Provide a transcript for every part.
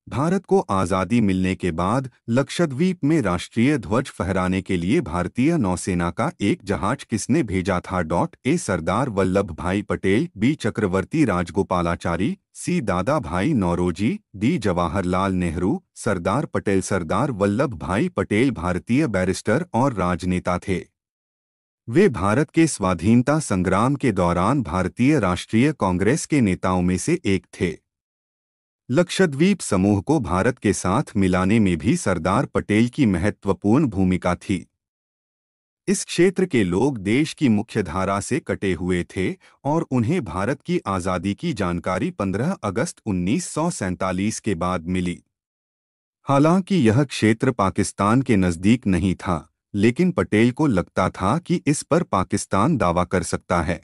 भारत को आज़ादी मिलने के बाद लक्षद्वीप में राष्ट्रीय ध्वज फहराने के लिए भारतीय नौसेना का एक जहाज किसने भेजा था? ए सरदार वल्लभ भाई पटेल, बी चक्रवर्ती राजगोपालाचारी, सी दादा भाई नौरोजी, डी जवाहरलाल नेहरू। सरदार पटेल। सरदार वल्लभ भाई पटेल भारतीय बैरिस्टर और राजनेता थे। वे भारत के स्वाधीनता संग्राम के दौरान भारतीय राष्ट्रीय कांग्रेस के नेताओं में से एक थे। लक्षद्वीप समूह को भारत के साथ मिलाने में भी सरदार पटेल की महत्वपूर्ण भूमिका थी। इस क्षेत्र के लोग देश की मुख्यधारा से कटे हुए थे और उन्हें भारत की आज़ादी की जानकारी 15 अगस्त 1947 के बाद मिली। हालांकि यह क्षेत्र पाकिस्तान के नज़दीक नहीं था, लेकिन पटेल को लगता था कि इस पर पाकिस्तान दावा कर सकता है।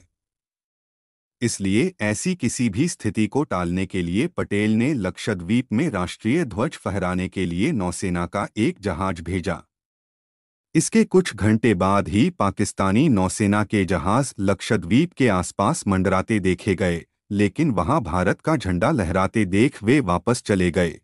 इसलिए ऐसी किसी भी स्थिति को टालने के लिए पटेल ने लक्षद्वीप में राष्ट्रीय ध्वज फहराने के लिए नौसेना का एक जहाज भेजा। इसके कुछ घंटे बाद ही पाकिस्तानी नौसेना के जहाज लक्षद्वीप के आसपास मंडराते देखे गए, लेकिन वहां भारत का झंडा लहराते देख वे वापस चले गए।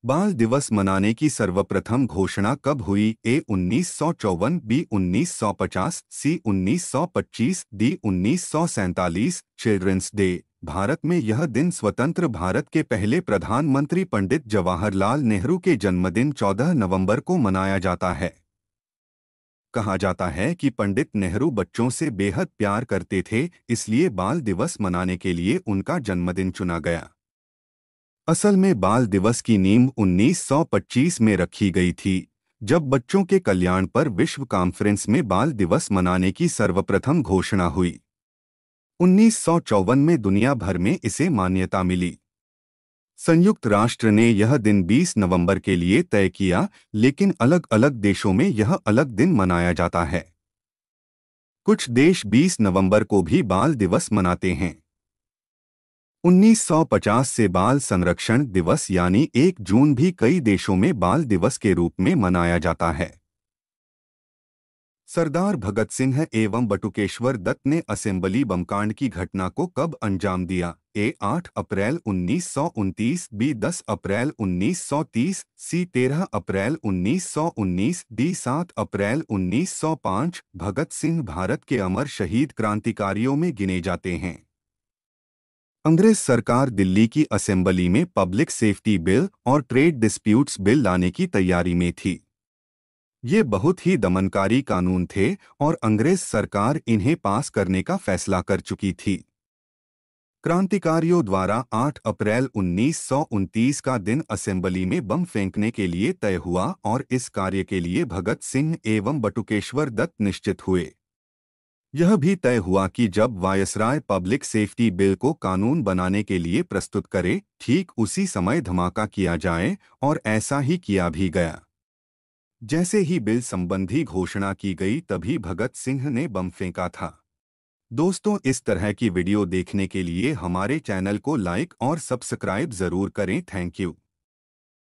बाल दिवस मनाने की सर्वप्रथम घोषणा कब हुई? A 1954, B 1950, C 1925, D 1947। Children's day. Bharat में यह दिन स्वतंत्र भारत के पहले प्रधानमंत्री पंडित जवाहरलाल नेहरू के जन्मदिन 14 नवंबर को मनाया जाता है। कहा जाता है कि पंडित नेहरू बच्चों से बेहद प्यार करते थे, इसलिए बाल दिवस मनाने के लिए उनका जन्मदिन चुना गया। असल में बाल दिवस की नींव 1925 में रखी गई थी, जब बच्चों के कल्याण पर विश्व कॉन्फ्रेंस में बाल दिवस मनाने की सर्वप्रथम घोषणा हुई। 1954 में दुनिया भर में इसे मान्यता मिली। संयुक्त राष्ट्र ने यह दिन 20 नवंबर के लिए तय किया, लेकिन अलग अलग देशों में यह अलग दिन मनाया जाता है। कुछ देश 20 नवंबर को भी बाल दिवस मनाते हैं। 1950 से बाल संरक्षण दिवस यानी 1 जून भी कई देशों में बाल दिवस के रूप में मनाया जाता है। सरदार भगत सिंह एवं बटुकेश्वर दत्त ने असेंबली बमकांड की घटना को कब अंजाम दिया? ए 8 अप्रैल 1929, बी 10 अप्रैल 1930, सी 13 अप्रैल 1919, डी 7 अप्रैल 1905। भगत सिंह भारत के अमर शहीद क्रांतिकारियों में गिने जाते हैं। अंग्रेज सरकार दिल्ली की असेंबली में पब्लिक सेफ्टी बिल और ट्रेड डिस्प्यूट्स बिल लाने की तैयारी में थी। ये बहुत ही दमनकारी कानून थे और अंग्रेज सरकार इन्हें पास करने का फैसला कर चुकी थी। क्रांतिकारियों द्वारा 8 अप्रैल 1929 का दिन असेंबली में बम फेंकने के लिए तय हुआ और इस कार्य के लिए भगत सिंह एवं बटुकेश्वर दत्त निश्चित हुए। यह भी तय हुआ कि जब वायसराय पब्लिक सेफ्टी बिल को कानून बनाने के लिए प्रस्तुत करे, ठीक उसी समय धमाका किया जाए, और ऐसा ही किया भी गया। जैसे ही बिल संबंधी घोषणा की गई तभी भगत सिंह ने बम फेंका था। दोस्तों, इस तरह की वीडियो देखने के लिए हमारे चैनल को लाइक और सब्सक्राइब जरूर करें। Thank you.